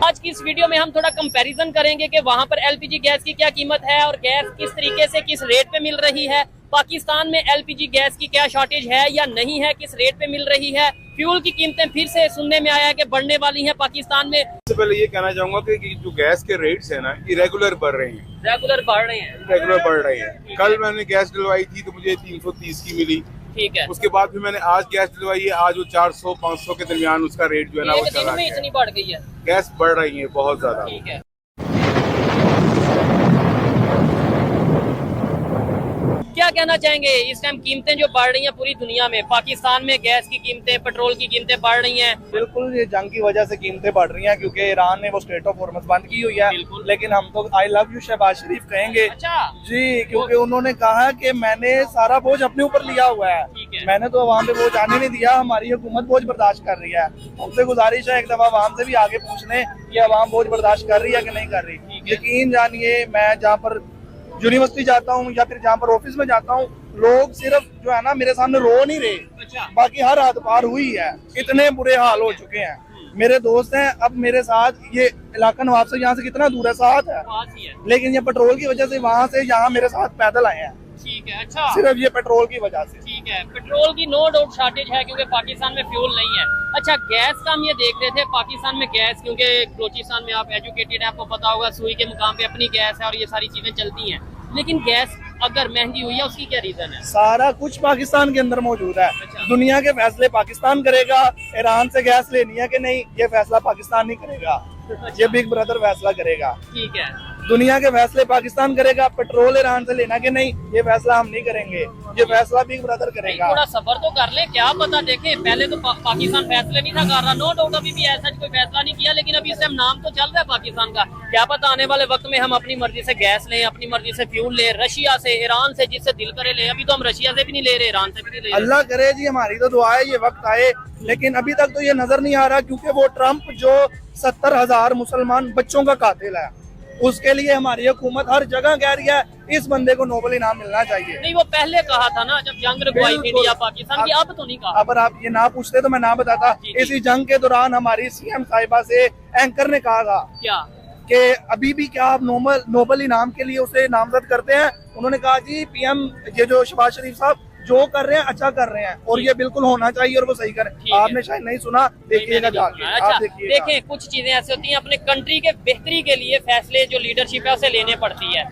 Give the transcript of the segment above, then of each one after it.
आज की इस वीडियो में हम थोड़ा कंपैरिजन करेंगे कि वहां पर एलपीजी गैस की क्या कीमत है और गैस किस तरीके से किस रेट पे मिल रही है। पाकिस्तान में एलपीजी गैस की क्या शॉर्टेज है या नहीं है, किस रेट पे मिल रही है। फ्यूल की कीमतें फिर से सुनने में आया है कि बढ़ने वाली हैं पाकिस्तान में। सबसे पहले ये कहना चाहूंगा कि जो गैस के रेट्स है ना, इरेगुलर बढ़ रही हैं। रेगुलर बढ़ रहे हैं। रेगुलर बढ़ रही है। कल मैंने गैस डलवाई थी तो मुझे 330 की मिली। ठीक है। उसके बाद फिर मैंने आज गैस डलवाई है, आज वो 400-500 के दरमियान उसका रेट जो है ना वो चला में इतनी बढ़ गई है। गैस बढ़ रही है बहुत ज्यादा। ठीक है। क्या कहना चाहेंगे, इस टाइम कीमतें जो बढ़ रही हैं पूरी दुनिया में, पाकिस्तान में गैस की कीमतें, पेट्रोल की कीमतें बढ़ रही हैं। बिल्कुल, ये जंग की वजह से कीमतें बढ़ रही हैं क्योंकि ईरान ने वो स्टेट ऑफ हॉर्मस बंद की हुई है। लेकिन हम तो आई लव यू शहबाज शरीफ कहेंगे। अच्छा जी, क्योंकि उन्होंने कहा कि मैंने सारा बोझ अपने ऊपर लिया हुआ है, मैंने तो अवाम पे बोझ आने नहीं दिया, हमारी हुकूमत बोझ बर्दाश्त कर रही है। उनसे गुजारिश है एक दफा अवाम से भी आगे पूछ लें कि अवाम बोझ बर्दाश्त कर रही है कि नहीं कर रही। यकीन जानिए, मैं जहाँ पर यूनिवर्सिटी जाता हूँ या फिर जहाँ पर ऑफिस में जाता हूँ, लोग सिर्फ जो है ना मेरे सामने रो नहीं रहे, बाकी हर हद पार हुई है। इतने बुरे हाल हो चुके हैं। मेरे दोस्त हैं, अब मेरे साथ ये इलाका नवाब से यहाँ से कितना दूर है, साथ है, लेकिन ये पेट्रोल की वजह से वहाँ से यहाँ मेरे साथ पैदल आए हैं। ठीक है। अच्छा, सिर्फ ये पेट्रोल की वजह से। ठीक है, पेट्रोल की नो डाउट शॉर्टेज है क्योंकि पाकिस्तान में फ्यूल नहीं है। अच्छा, गैस का हम ये देख रहे थे पाकिस्तान में गैस, क्योंकि बलोचिस्तान में आप एजुकेटेड है, आपको पता होगा सुई के मुकाम पे अपनी गैस है और ये सारी चीजें चलती हैं। लेकिन गैस अगर महंगी हुई है उसकी क्या रीजन है? सारा कुछ पाकिस्तान के अंदर मौजूद है। अच्छा। दुनिया के फैसले पाकिस्तान करेगा। ईरान से गैस लेनी है कि नहीं, ये फैसला पाकिस्तान नहीं करेगा। अच्छा। ये बिग ब्रदर फैसला करेगा। ठीक है। दुनिया के फैसले पाकिस्तान करेगा। पेट्रोल ईरान से लेना कि नहीं, ये फैसला हम नहीं करेंगे, ये फैसला बिग ब्रदर करेगा। थोड़ा सब्र तो कर ले, क्या पता। देखें, पहले तो पाकिस्तान फैसले नहीं था कर रहा, नो डाउट अभी भी ऐसा कोई फैसला नहीं किया, लेकिन अभी इस टाइम नाम तो चल रहा है पाकिस्तान का। क्या पता आने वाले वक्त में हम अपनी मर्जी से गैस लें, अपनी मर्जी से फ्यूल ले, रशिया से, ईरान से, जिससे दिल करे ले। अभी तो हम रशिया से भी नहीं ले रहे, ईरान से भी नहीं ले रहे। अल्लाह करे जी, हमारी तो दुआ है ये वक्त आए, लेकिन अभी तक तो ये नजर नहीं आ रहा क्योंकि वो ट्रम्प जो 70,000 मुसलमान बच्चों का कातिल है, उसके लिए हमारी हुकूमत हर जगह कह रही है इस बंदे को नोबेल इनाम मिलना चाहिए। नहीं, वो पहले कहा था ना जब जंग रुकवाई थी इंडिया पाकिस्तान की, अब तो नहीं कहा। अगर आप ये ना पूछते तो मैं ना बताता। इसी जंग के दौरान हमारी सीएम साहिबा से एंकर ने कहा क्या कि अभी भी क्या आप नोबेल इनाम के लिए उसे नामजद करते हैं? उन्होंने कहा जी पीएम ये जो शहबाज शरीफ साहब जो कर रहे हैं अच्छा कर रहे हैं और ये बिल्कुल होना चाहिए और वो सही करें। आपने शायद नहीं सुना, देखिएगा जाके। अच्छा, देखें, कुछ चीजें ऐसी होती हैं अपने कंट्री के बेहतरी के लिए फैसले जो लीडरशिप है उसे लेने पड़ती है।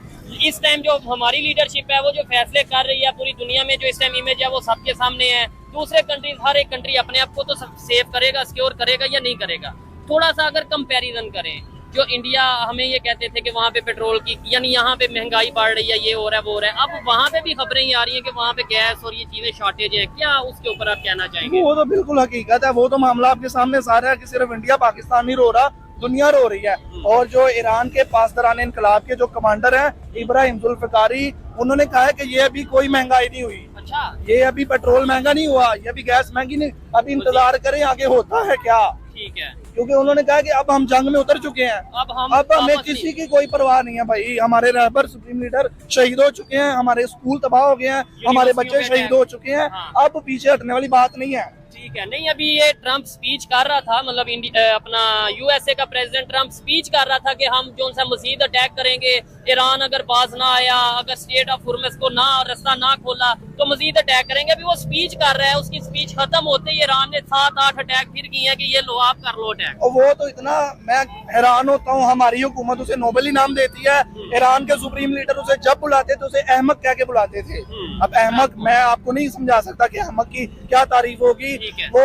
इस टाइम जो हमारी लीडरशिप है वो जो फैसले कर रही है पूरी दुनिया में, जो इस टाइम इमेज है वो सबके सामने है। दूसरे कंट्रीज, हर एक कंट्री अपने आप को तो सेव करेगा, सिक्योर करेगा या नहीं करेगा। थोड़ा सा अगर कंपैरिजन करें, जो इंडिया हमें ये कहते थे कि वहाँ पे पेट्रोल की यानी यहाँ पे महंगाई बढ़ रही है, ये हो रहा है वो हो रहा है, अब वहाँ पे भी खबरें ये आ रही है कि वहाँ पे गैस और ये चीजें शॉर्टेज है। क्या उसके ऊपर आप कहना चाहेंगे? वो तो बिल्कुल हकीकत है, वो तो मामला आपके सामने सारा है कि सिर्फ इंडिया पाकिस्तान नहीं रो रहा, दुनिया रो रही है। और जो ईरान के पासदारान इनकलाब के जो कमांडर हैं इब्राहिम जुल्फिकारी, उन्होंने कहा है कि ये अभी कोई महंगाई नहीं हुई। अच्छा, ये अभी पेट्रोल महंगा नहीं हुआ, ये अभी गैस महंगी नहीं, अभी इंतजार करें आगे होता है क्या। ठीक है, क्योंकि उन्होंने कहा कि अब हम जंग में उतर चुके हैं, अब हमें किसी की कोई परवाह नहीं है भाई। हमारे रहबर सुप्रीम लीडर शहीद हो चुके हैं, हमारे स्कूल तबाह हो गए हैं, हमारे बच्चे शहीद हो चुके हैं, अब पीछे हटने वाली बात नहीं है। ठीक है। नहीं, अभी ये ट्रम्प स्पीच कर रहा था, मतलब अपना यूएसए का प्रेसिडेंट ट्रम्प स्पीच कर रहा था कि हम जो सा मजीद अटैक करेंगे, ईरान अगर बाज ना आया, अगर स्टेट ऑफ हॉर्मस को ना रास्ता ना खोला तो मजीद अटैक करेंगे। अभी वो स्पीच कर रहा है, उसकी स्पीच खत्म होते ही ईरान ने 7-8 अटैक फिर किए हैं कि ये लो आप कर लो अटैक। और वो तो इतना मैं हैरान होता हूँ, हमारी हुकूमत उसे नोबेल इनाम देती है, ईरान के सुप्रीम लीडर उसे जब बुलाते थे उसे अहमक कह के बुलाते थे। अब अहमक मैं आपको नहीं समझा सकता कि अहमक की क्या तारीफ होगी। वो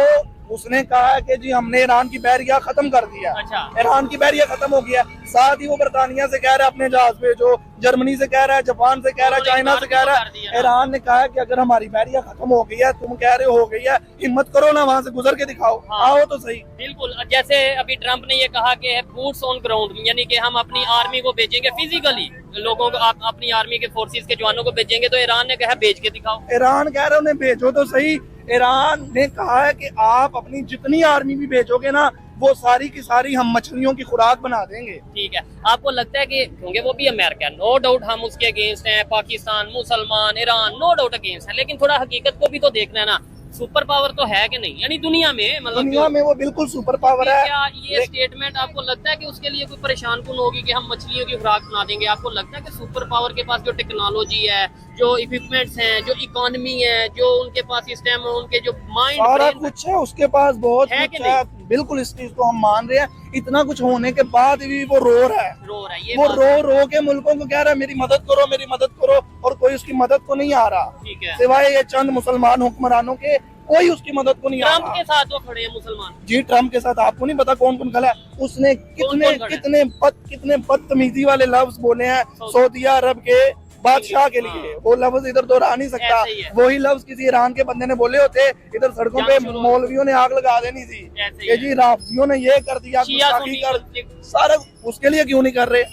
उसने कहा कि जी हमने ईरान की बैरिया खत्म कर दिया। अच्छा। ईरान की बैरिया खत्म हो गया। साथ ही वो बरतानिया से कह रहा है अपने जहाज पे, जो जर्मनी से कह रहा है, जापान से कह रहा है, चाइना से कह रहा है। ईरान ने कहा है कि अगर हमारी बैरिया खत्म हो गई है, तुम कह रहे हो गई है, हिम्मत करो ना, वहाँ से गुजर के दिखाओ। आओ तो सही। बिल्कुल, जैसे अभी ट्रम्प ने ये कहा कि बूट्स ऑन ग्राउंड, यानी कि हम अपनी आर्मी को भेजेंगे फिजिकली, लोगों को अपनी आर्मी के फोर्सेस के जवानों को भेजेंगे, तो ईरान ने कहा भेज के दिखाओ। ईरान कह रहे उन्हें भेजो तो सही। ईरान ने कहा है कि आप अपनी जितनी आर्मी भी भेजोगे ना, वो सारी की सारी हम मछलियों की खुराक बना देंगे। ठीक है, आपको लगता है कि क्योंकि वो भी अमेरिका, नो डाउट हम उसके अगेंस्ट हैं, पाकिस्तान, मुसलमान, ईरान, नो डाउट अगेंस्ट है, लेकिन थोड़ा हकीकत को भी तो देखना है ना। सुपर पावर तो है कि नहीं, यानी दुनिया में, मतलब दुनिया में वो बिल्कुल सुपर पावर है। क्या ये स्टेटमेंट आपको लगता है कि उसके लिए कोई परेशान कौन होगी कि हम मछलियों की खुराक बना देंगे? आपको लगता है कि सुपर पावर के पास जो टेक्नोलॉजी है, जो इक्विपमेंट्स हैं, जो इकोनॉमी है, जो उनके पास इस टाइम उनके जो माइंड सारा कुछ है उसके पास, बहुत है कुछ कि है, बिल्कुल इस चीज को हम मान रहे हैं। इतना कुछ होने के बाद भी वो रो रहा है, रो रहा है, ये वो बात रो के मुल्कों को कह रहा है मेरी मदद करो, मेरी मदद करो, और कोई उसकी मदद को नहीं आ रहा। ठीक है। सिवाय ये चंद मुसलमान हुक्मरानों के कोई उसकी मदद को नहीं आ ट्रम्प रहा। के साथ वो खड़े हैं मुसलमान। जी ट्रम्प के साथ आपको नहीं पता कौन कौन खड़ा है? उसने कितने खड़ा है? कितने बदतमीजी वाले लफ्ज बोले हैं सऊदी अरब के बादशाह के लिए। वो लफ्ज इधर दोहरा नहीं सकता। ऐसे ही है। वही लफ्ज किसी ईरान के बंदे ने बोले होते, इधर सड़कों पे जंग शुरू मौलवियों ने आग लगा देनी थी ऐसे ही कि है। जी राफियों ने ये कर दिया, शिया गुस्ताखी सुन्नी कर, conflict। सारा उसके लिए क्यों नहीं कर रहे?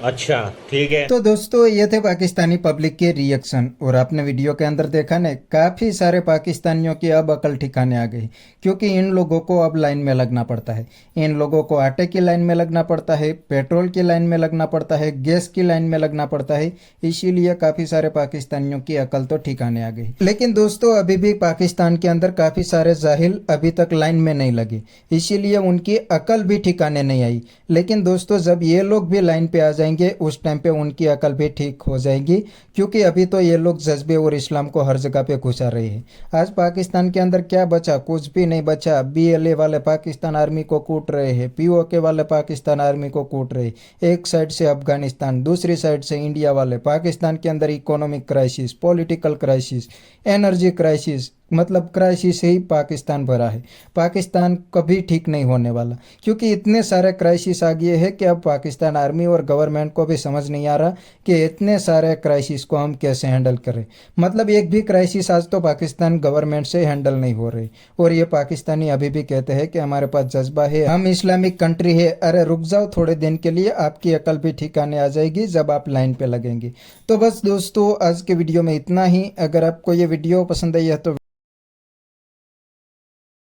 अच्छा ठीक है। तो दोस्तों ये थे पाकिस्तानी पब्लिक के रिएक्शन। और आपने वीडियो के अंदर देखा ना, काफ़ी सारे पाकिस्तानियों की अब अकल ठिकाने आ गई, क्योंकि इन लोगों को अब लाइन में लगना पड़ता है। इन लोगों को आटे की लाइन में लगना पड़ता है, पेट्रोल की लाइन में लगना पड़ता है, गैस की लाइन में लगना पड़ता है। इसीलिए काफ़ी सारे पाकिस्तानियों की अकल तो ठिकाने आ गई। लेकिन दोस्तों अभी भी पाकिस्तान के अंदर काफ़ी सारे जाहिल अभी तक लाइन में नहीं लगे, इसीलिए उनकी अकल भी ठिकाने नहीं आई। लेकिन दोस्तों जब ये लोग भी लाइन पे आ जाएंगे उस टाइम पे उनकी अकल भी ठीक हो जाएगी, क्योंकि अभी तो ये लोग जज्बे और इस्लाम को हर जगह पे घुसा रहे हैं। आज पाकिस्तान के अंदर क्या बचा? कुछ भी नहीं बचा। BLA वाले पाकिस्तान आर्मी को कूट रहे हैं, POK वाले पाकिस्तान आर्मी को कूट रहे हैं। एक साइड से अफगानिस्तान, दूसरी साइड से इंडिया वाले। पाकिस्तान के अंदर economic crisis, political crisis, energy crisis, मतलब क्राइसिस ही पाकिस्तान भरा है। पाकिस्तान कभी ठीक नहीं होने वाला, क्योंकि इतने सारे क्राइसिस आ गए हैं कि अब पाकिस्तान आर्मी और गवर्नमेंट को भी समझ नहीं आ रहा कि इतने सारे क्राइसिस को हम कैसे हैंडल करें। मतलब एक भी क्राइसिस आज तो पाकिस्तान गवर्नमेंट से हैंडल नहीं हो रही। और ये पाकिस्तानी अभी भी कहते हैं कि हमारे पास जज्बा है, हम इस्लामिक कंट्री है। अरे रुक जाओ थोड़े दिन के लिए, आपकी अकल भी ठिकाने आ जाएगी जब आप लाइन पे लगेंगे। तो बस दोस्तों आज के वीडियो में इतना ही। अगर आपको ये वीडियो पसंद आई है तो